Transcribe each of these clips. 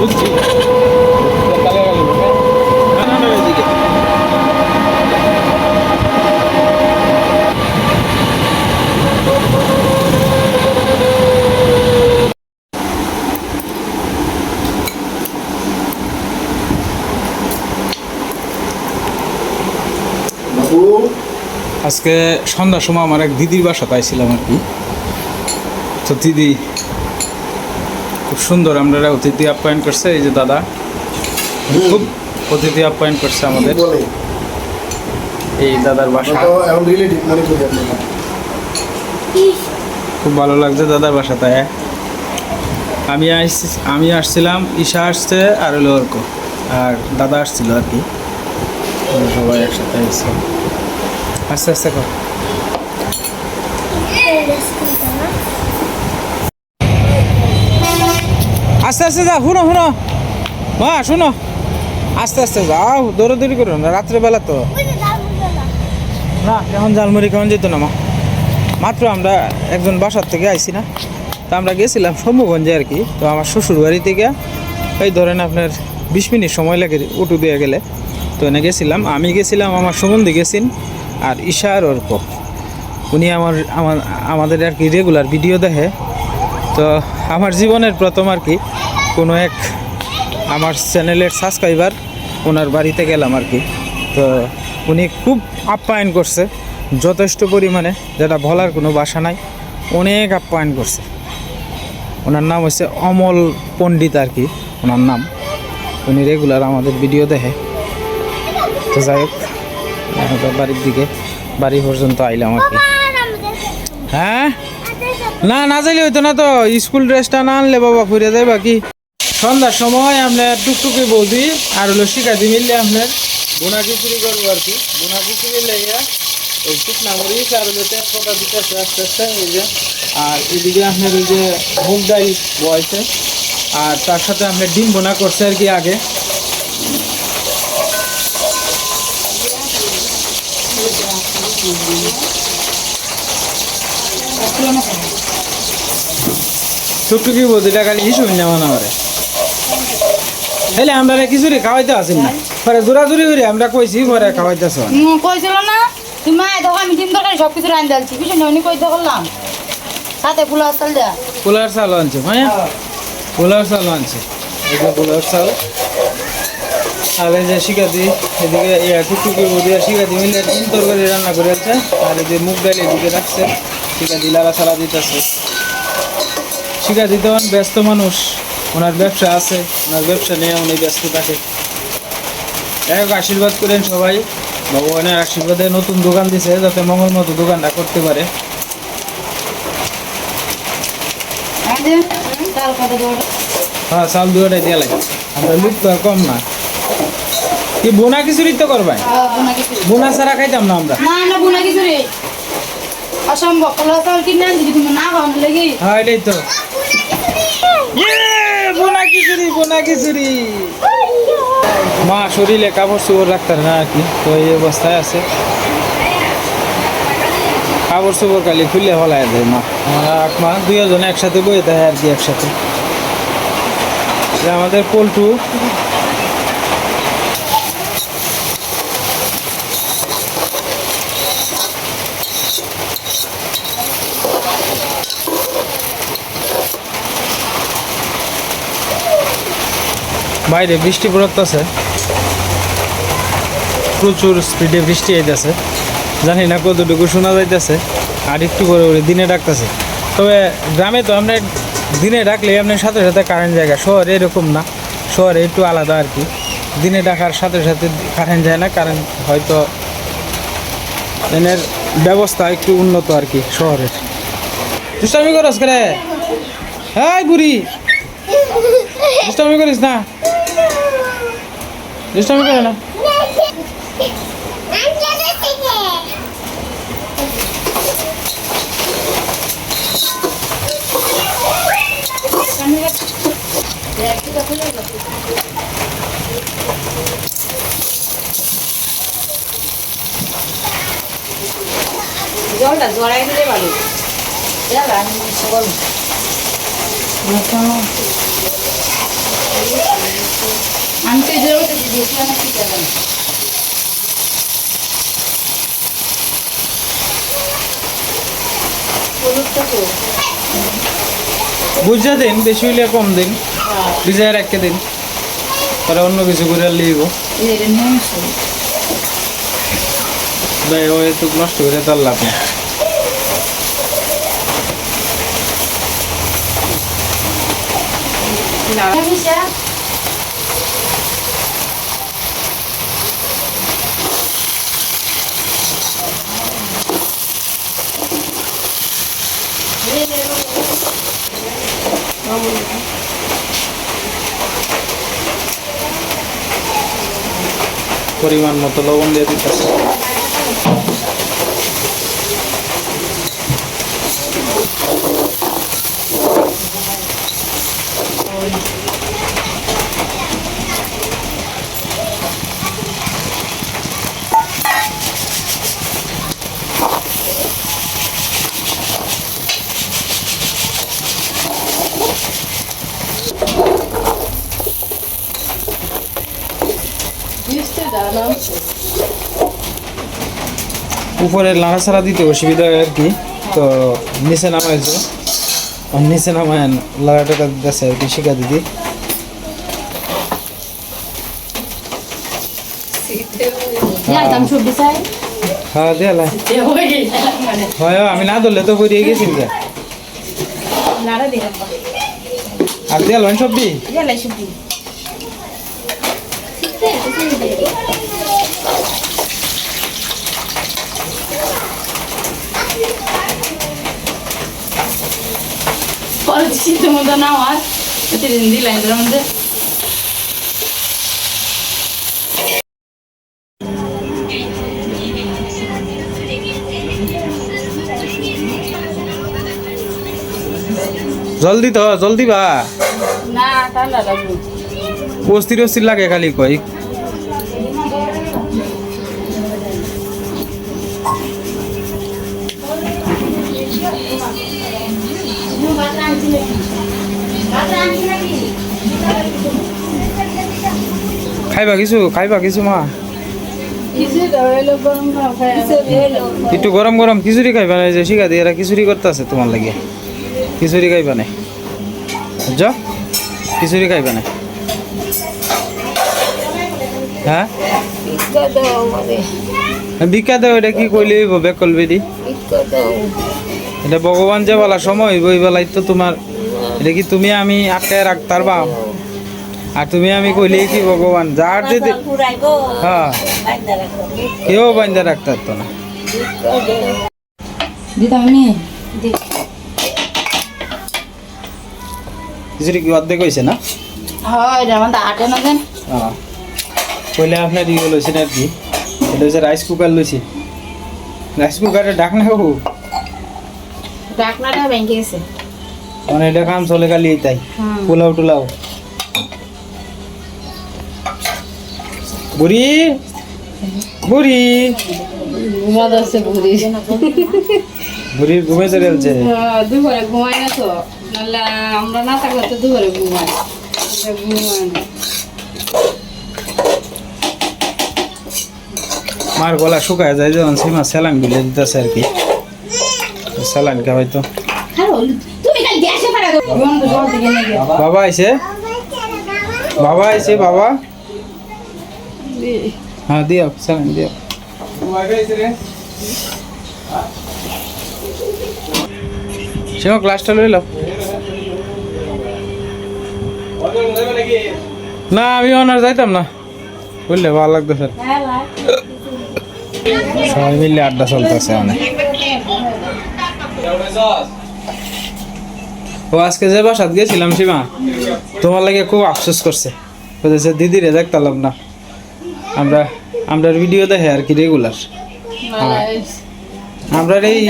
বুঝছি আজকে সন্ধ্যার সময় আমার এক দিদির বাসা পাইছিলাম আর কি। তো দিদি খুব সুন্দর আমরা অতিথি আপ্যায়ন করছে। এই যে দাদা খুব অতিথি আপ্যায়ন করছে আমাদের। এই দাদার বাসা খুব ভালো লাগছে দাদার বাসাতে। আমি আসছিলাম, ঈশা আসছে আর হলো অর্ক আর দাদা আসছিল আর কি। সবাই একসাথে আসছে। আস্তে আস্তে কর। আস্তে আস্তে যা, শুনো শুনো মা শুনো, আস্তে আস্তে যাও, দৌড়াদৌড়ি করো না রাত্রেবেলা তো না। এখন ঝালমুড়ি কেমন যেত না মা, মাত্র আমরা একজন বাসার থেকে আইছি না। তো আমরা গেছিলাম শম্ভুগঞ্জে আর কি। তো আমার শ্বশুর বাড়ি থেকে এই ধরেন আপনার 20 মিনিট সময় লাগে অটো দিয়ে গেলে। তো এনে গেছিলাম, আমি গেছিলাম, আমার সম্বন্ধে গেছেন আর ঈশা আর অর্ক। উনি আমাদের আর কি রেগুলার ভিডিও দেখে। তো আমার জীবনের প্রথম আর কি কোনো এক আমার চ্যানেলের সাবস্ক্রাইবার ওনার বাড়িতে গেলাম আর কি। তো উনি খুব আপ্যায়ন করছে যথেষ্ট পরিমাণে, যেটা বলার কোনো ভাষা নাই। অনেক আপ্যায়ন করছে। ওনার নাম হচ্ছে অমল পণ্ডিত আর কি ওনার নাম। উনি রেগুলার আমাদের ভিডিও দেখে। তো যাই হোক বাড়ির দিকে, বাড়ি পর্যন্ত আইলাম আর কি। হ্যাঁ না না যাইলে হইতো না তো, স্কুল ড্রেসটা না আনলে বাবা ফুরে যায় বাকি। সন্ধ্যার সময় আপনার টুকটুকি বৌদি আর হলো শিকাদি মিললে আপনার বোনা খিচুড়ি করবো আর কি। বোনা খিচুড়ি লেগে ওই শুকনা মরিচ আর হলো তেজপাতা দিতেছে আস্তে আস্তে। এই যে আর এদিকে আপনার ওই যে মুগ ডাল বয়েছে আর তার সাথে আপনার ডিম বোনা করছে আর কি আগে। টুকটুকি বৌদিটা খালি হিসুন নেওয়া না করে তাহলে আমরা খিচুড়ি খাওয়াইতে আসেন না, পরে জোরাজুরি করে আমরা কইছি পরে খাওয়াইতেছ কইছিল না তুমি দেখো আমি ডিম তরকারি সব কিছু রান্না দিচ্ছি বিষয় নয় কইতে করলাম সাথে পোলাও চাল দেয়া পোলার চাল আনছে ভাই, পোলার চাল আনছে। এই যে পোলার চাল আর এই যে শিকাদি এদিকে টুকটুকি বৌদি আর শিকাদি মিলে ডিম তরকারি রান্না করে আছে। আর এই যে মুগ ডাল এদিকে রাখছে, শিকাদি লাড়া ছাড়া দিতেছে। শিকাদি তো ব্যস্ত মানুষ, ওনার ব্যবসা আছে, ওনার ব্যবসা নিয়ে উনি ব্যস্ত থাকে। যাই হোক আশীর্বাদ করেন সবাই, ভগবানের আশীর্বাদে নতুন দোকান দিছে যাতে মঙ্গল মতো দোকানটা করতে পারে। হ্যাঁ চাল দুটাই দেওয়া লাগে, আমরা লুক তো আর কম না। কি বোনা খিচুড়ি তো করবাই, বোনা ছাড়া খাইতাম না আমরা। অসম্ভব পোলাও চাল কিনে আনছি তুমি না খাওয়ানো লেগে। হ্যাঁ এটাই তো বোনা খিচুড়ি, বোনা খিচুড়ি। মা শরীরে কাপড় চোপড় রাখতার না আর কি, তো এই অবস্থায় আছে। কাপড় চোপড় খালি খুলে ফেলায় দেয় মা। আমার মা দুইজন একসাথে বয়ে দেয় আর কি একসাথে। আমাদের পল্টু বাইরে বৃষ্টি পড়তেছে, প্রচুর স্পিডে বৃষ্টি আইতেছে। জানি না কতটুকু শোনা যাইতেছে। আর একটু করে দিনে ডাকতেছে। তবে গ্রামে তো আপনার দিনে ডাকলে আপনার সাথে সাথে কারেন্ট জায়গা, শহরে এরকম না, শহরে একটু আলাদা আর কি। দিনে ডাকার সাথে সাথে কারেন্ট যায় না, কারেন্ট হয়তো এনের ব্যবস্থা একটু উন্নত আর কি শহরের। দুষ্টামি করস করে, হ্যাঁ বুড়ি দুষ্টামি করিস না, দুষ্টামি করে না। জলটা জড়াই দিলে ভালো আমি তো এদের মধ্যে দিয়েছি অনেক ঠিক আছে বুঝা দিন বেশি হইলে কম দিন ডিজায়ার একটা দিন পরে অন্য কিছু করে লিখব ভাই ও একটু নষ্ট করে তার লাভ নেই পরিমাণ মতো লবণ দিয়ে দিতেছে উপরে লাড়াছাড়া দিতে অসুবিধা হয় আর কি তো নিচে নামাইছে আর নিচে নামায় লাড়াটা দিতেছে আর কি শিখা দিদি হ্যাঁ দেয়ালা হয় আমি না ধরলে তো পড়িয়ে গেছি আর দেয়াল সবজি শীতের মধ্যে না হয় প্রতিদিন দিলাম এদের মধ্যে জলদি তো জলদি বা না ঠান্ডা লাগবে অস্থির অস্থির লাগে খালি কই খাইবা কিছু মা একটু গরম গরম খিচুড়ি খাইবা না যে শিখা দিয়ে এরা খিচুড়ি করতে আছে তোমার লাগে খিচুড়ি খাইবা না বুঝছো খিচুড়ি খাইবা না হ্যাঁ ভিক্ষা দাও এটা কি কইলে হইব বেকল বেদি এটা ভগবান যে বলা সময় হইব এই বেলায় তো তোমার এটা কি তুমি আমি আটকায় রাখতার বা আর তুমি আমি কইলে কি ভগবান যার যদি হ্যাঁ কেউ বান্ধা রাখতে পারতো না খিচুড়ি কি অর্ধেক হয়েছে না হয় যেমন আটে না দেন হ্যাঁ পहिले আপনার ইয়ে লইছেন আর কি এটা হচ্ছে রাইস কুকার লইছি রাইস কুকারে ঢাকনা হবো ডাকনাটা ভেঙে গেছে মানে এটা কাম চলে খালি তাই পোলাও টোলাও বুড়ি বুড়ি ঘুমাতে আছে বুড়ি বুড়ির ঘুমে চলে যাচ্ছে দুপুরে ঘুমাই না তো নাহলে আমরা না থাকলে তো দুপুরে ঘুমাই ঘুমাই না মার গলা শুকায় যায় যখন সীমা স্যালাইন গুলে দিতেছে আর কি স্যালাইন খাওয়াই তো বাবা আইছে বাবা আইছে বাবা হ্যাঁ দিও স্যালাইন দিও সীমা ক্লাসটা লইল না আমি অনার যাইতাম না বুঝলে ভালো লাগতো স্যার সবাই মিলে আড্ডা চলতেছে অনেক ও আজকে যে বাসাত গেছিলাম সীমা তোমার লাগে খুব আফসোস করছে বলেছে দিদিরে দেখতাম না আমরা আমরা ভিডিও দেখে আর কি রেগুলার আমরা এই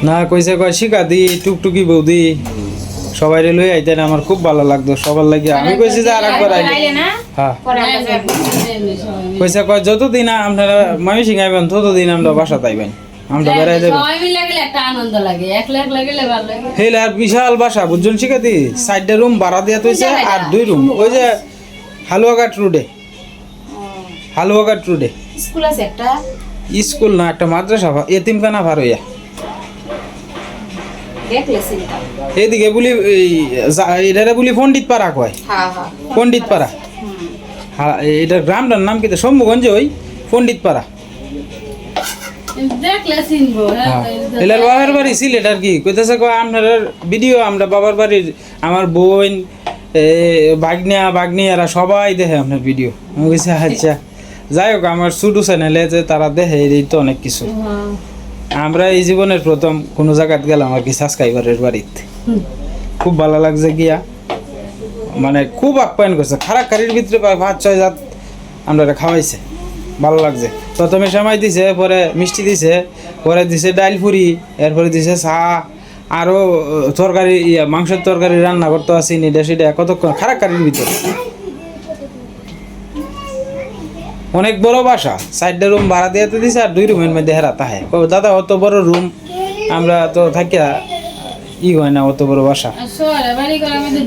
না কইছে কয় শিখা দি টুকটুকি বৌদি সবাই লই আইতেন, আমার খুব ভালো লাগতো সবার লাগে। আমি কইছি যে আরেকবার আইলে, হ্যাঁ কইছে কয় যতদিন আপনারা ময়মনসিং আইবেন ততদিন আমরা বাসা তাইবেন, আমরা বেড়াই দেবেন। সবাই মিলে গেলে একটা আনন্দ লাগে, একলা একলা গেলে ভালো লাগে। হেলে আর বিশাল বাসা বুঝছেন শিখাতি, 4টা রুম ভাড়া দিয়া তৈছে আর 2 রুম ওই যে হালুয়াঘাট রোডে, হালুয়াঘাট রোডে স্কুল আছে একটা, স্কুল না একটা মাদ্রাসা, এতিমখানা ভার হইয়া দেখলে চিন্তা। এদিকে বলি এটারে বলি পণ্ডিত পাড়া কয়, হ্যাঁ হ্যাঁ পণ্ডিত পাড়া। হ্যাঁ এটার গ্রামটার নাম কি শম্ভুগঞ্জে, ওই পণ্ডিত পাড়া। দেখলে চিনবো। এলার বাবার বাড়ি সিলেট আর কি কইতেছে কয় আপনার ভিডিও আমরা বাবার বাড়ির আমার বোন বাগনিয়া এরা সবাই দেখে আপনার ভিডিও। আমি কইছি আচ্ছা, যাই হোক আমার ছোট চ্যানেলে যে তারা দেখে এই তো অনেক কিছু। আমরা এই জীবনের প্রথম কোনো জায়গায় গেলাম আর কি সাবস্ক্রাইবারের বাড়িতে, খুব ভালো লাগছে গিয়া, মানে খুব আপ্যায়ন করছে। খারাপ কারির ভিতরে 5-6 জাত আমরা খাওয়াইছে, ভালো লাগছে। প্রথমে সময় দিছে, পরে মিষ্টি দিছে, পরে দিছে ডাইল পুরি, এরপরে দিছে চা, আরও তরকারি মাংসের তরকারি রান্না করতে আসি নিডা সেটা কতক্ষণ খারাপ কারির ভিতরে। অনেক বড় বাসা, 4টা রুম ভাড়া দিয়ে দিছে আর 2 রুমের মধ্যে হেরা তাহে। দাদা অত বড় রুম আমরা তো থাকিয়া হয় না, অত বড় বাসা।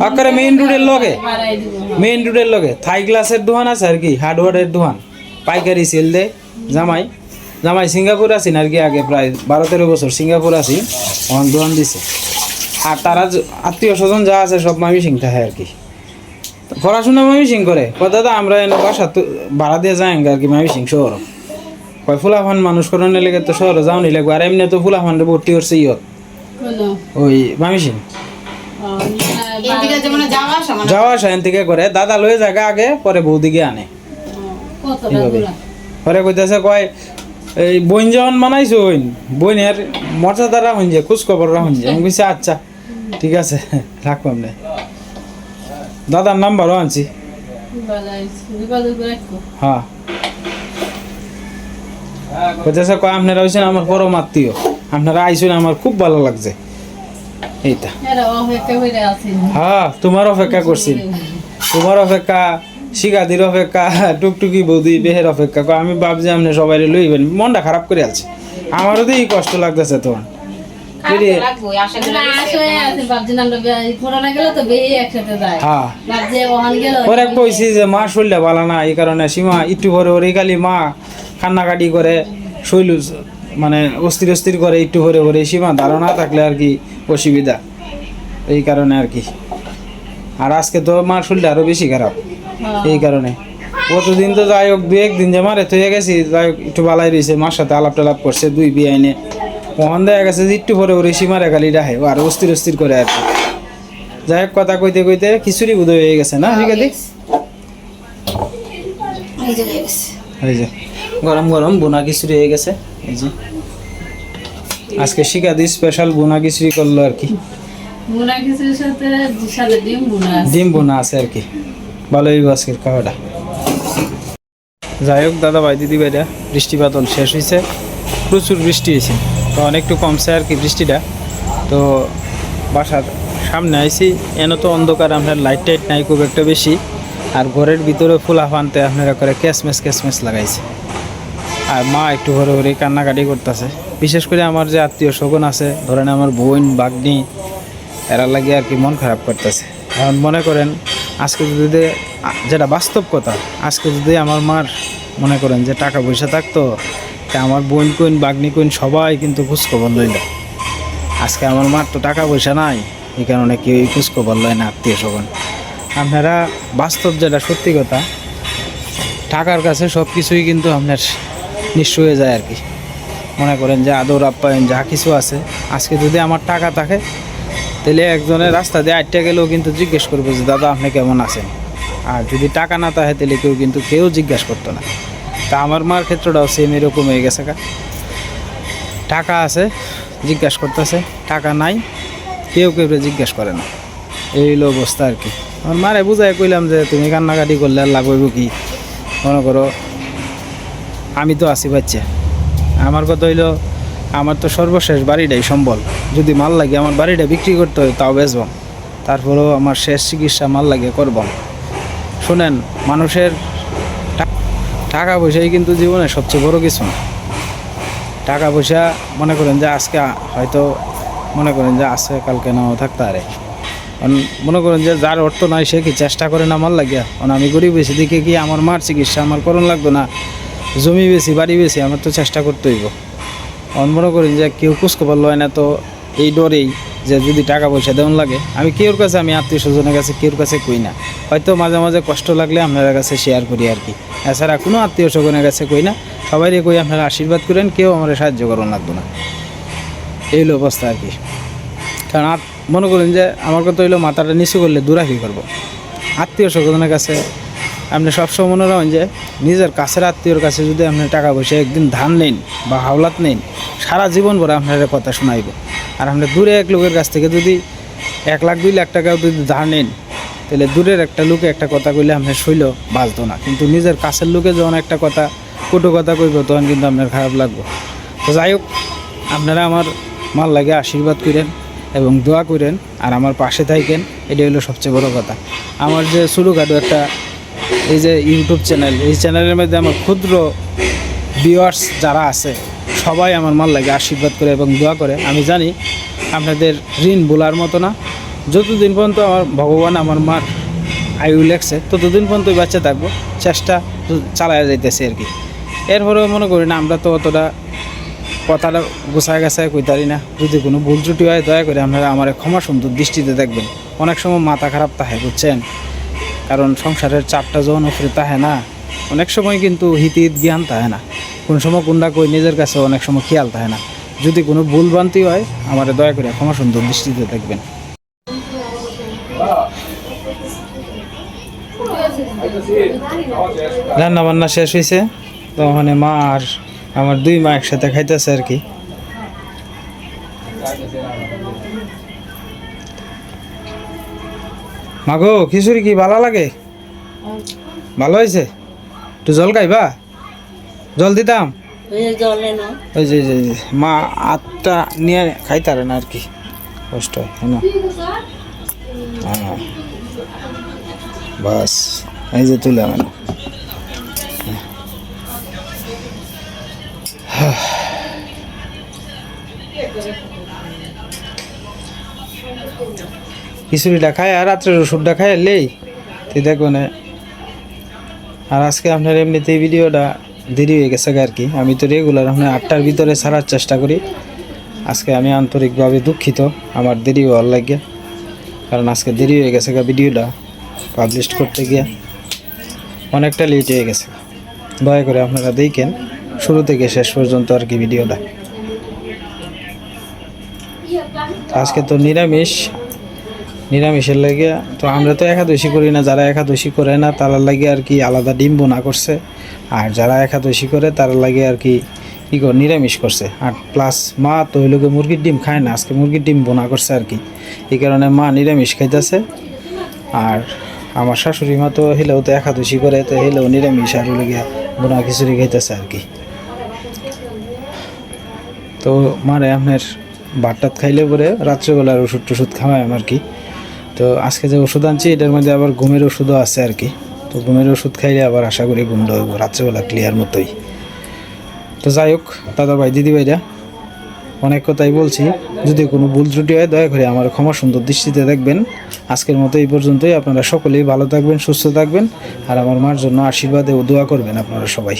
আকারে মেইন রোডের লগে থাই গ্লাসের দোকান আছে আর কি, হার্ডওয়ারের দোকান, পাইকারি সেল দে। জামাই সিঙ্গাপুর আছেন আর কি, আগে প্রায় 12-13 বছর সিঙ্গাপুর আছি, ওখান দোকান দিছে। আর তারা আত্মীয় স্বজন যা আছে সব ময়মনসিং থাকে আর কি, পড়াশোনা ময়মনসিং করে। দাদা আমরা এনে বাসা ভাড়া দিয়ে যাই আর কি ময়মনসিং শহর। কয় ফুলাফান মানুষ করানোর লেগে তো শহরে যাও নি লাগবে, আর এমনি তো ফুলাফানরে ভর্তি করছে ওই ময়মনসিং যাওয়া আসা এন থেকে করে। দাদা লয়ে জায়গা আগে, পরে বৌদিকে আনে। পরে কইতেছে কয় এই বইন যখন বানাইছো বইনের মর্যাদারা হইন যে খোঁজ খবররা হইন যে। আমি কইছি আচ্ছা ঠিক আছে রাখবাম না। দাদার নাম্বারও আনছি। হ্যাঁ কইতেছে কয় আপনারা হইছেন আমার পরম আত্মীয়, আপনারা আইসেন আমার খুব ভালো লাগছে। এইটা হ্যাঁ তোমার অপেক্ষা করছি, তোমার অপেক্ষা, শিকাদির অপেক্ষা, টুকটুকি বৌদি বেহের অপেক্ষা। আমি ভাবছি আপনি সবাই লইবেন, মনটা খারাপ করে আছে আমারও তো এই কষ্ট লাগতেছে তোমার। পরে কইছি যে মা শরীরটা ভালো না, এই কারণে সীমা একটু পরে ওর খালি মা কান্নাকাটি করে, শৈল মানে অস্থির করে একটু পরে ওরে, সীমা ধারণা থাকলে আর কি অসুবিধা, এই কারণে আর কি। আর আজকে তো মার শরীরটা আরো বেশি খারাপ, এই কারণে। কতদিন তো যাই হোক 2-1 দিন যে মারে থয়ে গেছি, যাই হোক একটু ভালাই রয়েছে, মার সাথে আলাপ টালাপ করছে 2 বিয়ে কখন দেখা গেছে যে একটু পরে ওরে সীমারে খালি ডাহে আর অস্থির করে আর কি। যাই হোক কথা কইতে কইতে খিচুড়ি বোধ হয়ে গেছে না শিকাদি, এই যে গরম গরম বোনা খিচুড়ি হয়ে গেছে। এই যে আজকে শিকাদি স্পেশাল বোনা খিচুড়ি করলো আর কি, ডিম বোনা আছে আর কি, ভালোই আজকের খাওয়াটা। যাই হোক দাদা ভাই দিদি ভাইরা বৃষ্টিপাত শেষ হয়েছে, প্রচুর বৃষ্টি হয়েছে, তো অনেকটু কমছে আর কি বৃষ্টিটা। তো বাসার সামনে আইছি, এন তো অন্ধকার, আপনার লাইট টাইট নাই খুব একটা বেশি, আর ঘরের ভিতরে ফুলা ফানতে আপনারা করে ক্যাশমেস লাগাইছে। আর মা একটু ঘরে কান্নাকাটি করতেছে, বিশেষ করে আমার যে আত্মীয় স্বজন আছে, ধরেন আমার বোন বাগনি, এরা লাগে আর কি মন খারাপ করতেছে। এখন মনে করেন আজকে যদি, যেটা বাস্তব কথা, আজকে যদি আমার মার মনে করেন যে টাকা পয়সা থাকতো, তা আমার বোন কোন বাগনি কোন সবাই কিন্তু খোঁজখবর লইল। আজকে আমার মার তো টাকা পয়সা নাই, এই কারণে কেউ খোঁজখবর লয় না আত্মীয় স্বজন। আপনারা বাস্তব যেটা সত্যি কথা, টাকার কাছে সব কিছুই কিন্তু আপনার নিঃস্ব হয়ে যায় আর কি। মনে করেন যে আদর আপ্যায়ন যা কিছু আছে, আজকে যদি আমার টাকা থাকে তাহলে একজনের রাস্তা দিয়ে আটটা গেলেও কিন্তু জিজ্ঞেস করবো যে দাদা আপনি কেমন আছেন। আর যদি টাকা না থাকে তাহলে কেউ জিজ্ঞাসা করতো না। তা আমার মার ক্ষেত্রটাও সেম এরকম হয়ে গেছে। টাকা আছে জিজ্ঞাসা করতেছে, টাকা নাই কেউ জিজ্ঞাসা করে না, এই হলো অবস্থা আর কি। আমার মারে বুঝাই কইলাম যে তুমি কান্নাকাটি করলে আর লাগবে কি, মনে করো আমি তো আছি বাচ্চা। আমার কথা হইলো আমার তো সর্বশেষ বাড়িটাই সম্বল, যদি মাল লাগে আমার বাড়িটা বিক্রি করতে হয় তাও বেচব, তারপরেও আমার শেষ চিকিৎসা মাল লাগে করব। শুনেন, মানুষের টাকা পয়সাই কিন্তু জীবনে সবচেয়ে বড় কিছু না। টাকা পয়সা মনে করেন যে আজকে হয়তো মনে করেন যে আছে, কালকে নাও থাকতে পারে। মনে করেন যে যার অর্থ নয় সে কি চেষ্টা করে না মাল লাগিয়া। আমি গরিব বেশি দিকে কি আমার মার চিকিৎসা আমার করণ লাগতো না, জমি বেশি বাড়ি বেশি আমার তো চেষ্টা করতে হইব। মনে করেন যে কেউ খোঁজখবর লয় না, তো এই ডরেই যে যদি টাকা পয়সা দেওয়ান লাগে আমি কেউর কাছে, আমি আত্মীয় স্বজনের কাছে কেউর কাছে কই না। হয়তো মাঝে মাঝে কষ্ট লাগলে আপনারা কাছে শেয়ার করি আর কি, এছাড়া কোনো আত্মীয় স্বজনের কাছে কই না। সবাইরে কই আপনারা আশীর্বাদ করেন, কেউ আমার সাহায্য করুন লাগতো না। এই হলো অবস্থা আর কি। কারণ মনে করেন যে আমার কথা হইলো মাথাটা নিচু করলে দূরাফি করবো। আত্মীয় স্বজনের কাছে আপনি সবসময় মনে রাখেন যে নিজের কাছের আত্মীয়র কাছে যদি আপনি টাকা পয়সা একদিন ধান নেন বা হাওলাত নেন, সারা জীবন ভরে আপনার কথা শোনাইব। আর আপনি দূরে এক লোকের কাছ থেকে যদি 1 লাখ 2 লাখ টাকাও যদি ধার নেন, তাহলে দূরের একটা লোকে একটা কথা কইলে আপনার শৈল বাঁচত না। কিন্তু নিজের কাছের লোকে যখন একটা কথা কটু কথা কইব তখন কিন্তু আপনার খারাপ লাগবে। তো যাই হোক, আপনারা আমার মাল লাগে আশীর্বাদ করেন এবং দোয়া করেন আর আমার পাশে থাকেন, এটাই হলো সবচেয়ে বড় কথা। আমার যে ছোটোখাটো একটা এই যে ইউটিউব চ্যানেল, এই চ্যানেলের মধ্যে আমার ক্ষুদ্র ভিউয়ার্স যারা আছে সবাই আমার মাল লাগে আশীর্বাদ করে এবং দোয়া করে। আমি জানি আপনাদের ঋণ বলার মতো না। যতদিন পর্যন্ত আমার ভগবান আমার মার আয়ু লেখছে ততদিন পর্যন্ত বাচ্চা থাকবো, চেষ্টা চালায় যাইতেছে আর কি। এরপরেও মনে করি না আমরা তো অতটা কথাটা গোছায় গাছায় কইতারি না। যদি কোনো ভুল ত্রুটি হয় দয়া করে আপনারা আমার ক্ষমা সুন্দর দৃষ্টিতে দেখবেন। অনেক সময় মাথা খারাপ তাহে, বুঝছেন, কারণ সংসারের চাপটা যখন উপরে তাহে না, অনেক সময় কিন্তু হিতিত জ্ঞান তাহে না, কোন সময় কোনটা কই নিজের কাছে অনেক সময় খেয়াল তাহে না। যদি কোনো ভুল ভ্রান্তি হয় আমার দয়া করে ক্ষমা সুন্দর দৃষ্টিতে দেখবেন। রান্না বান্না শেষ হয়েছে, তো ওখানে মা আর আমার 2 মা একসাথে খাইতেছে আর কি। মাগো খিচুড়ি কি ভালো লাগে? ভালো হয়েছে? একটু জল খাইবা? জল দিতাম? ওই যে মা আটটা নিয়ে খাইতারে না আর কি, কষ্ট হয় না। হ্যাঁ বাস, এই যে তুলে মানে খিচুড়িটা খায় আর রাত্রের ওষুধটা খায় এলেই তুই দেখো না। আর আজকে আপনার এমনিতেই ভিডিওটা দেরি হয়ে গেছে আর কি। আমি তো রেগুলার আপনার 8টার ভিতরে ছাড়ার চেষ্টা করি। আজকে আমি আন্তরিকভাবে দুঃখিত আমার দেরি হওয়ার লাগে, কারণ আজকে দেরি হয়ে গেছে ভিডিওটা পাবলিশ করতে গিয়ে, অনেকটা লেট হয়ে গেছে। দয়া করে আপনারা দেখেন শুরু থেকে শেষ পর্যন্ত আর কি ভিডিওটা। আজকে তো নিরামিষের লাগে, তো আমরা তো একাদশী করি না। যারা একাদশী করে না তারা লাগে আর কি আলাদা ডিম বোনা করছে, আর যারা একাদশী করে তারা লাগে আর কি নিরামিষ করছে। আর প্লাস মা তো ওই লোকে মুরগির ডিম খায় না, আজকে মুরগির ডিম বোনা করছে আর কি। এই কারণে মা নিরামিষ খাইতেছে। আর আমার শাশুড়ি মা তো হেলেও তো একাদশী করে, তো হেলেও নিরামিষ আর ওই বোনা খিচুড়ি খাইতেছে আর কি। তো মারে আপনার ভাতটাত খাইলে পরে রাত্রেবেলার ওষুধ টষুধ খাওয়ায় আর কি। তো আজকে যে ওষুধ আনছি এটার মধ্যে আবার ঘুমের ওষুধও আছে আর কি। তো ঘুমের ওষুধ খাইলে আবার আশা করি ঘুমটা হইব রাত্রেবেলা ক্লিয়ার মতোই। তো যাই হোক দাদা ভাই দিদি ভাইরা, অনেক কথাই বলছি। যদি কোনো ভুল ত্রুটি হয় দয়া করে আমার ক্ষমা সুন্দর দৃষ্টিতে দেখবেন। আজকের মতো এই পর্যন্তই। আপনারা সকলেই ভালো থাকবেন, সুস্থ থাকবেন, আর আমার মার জন্য আশীর্বাদে ও দোয়া করবেন আপনারা সবাই।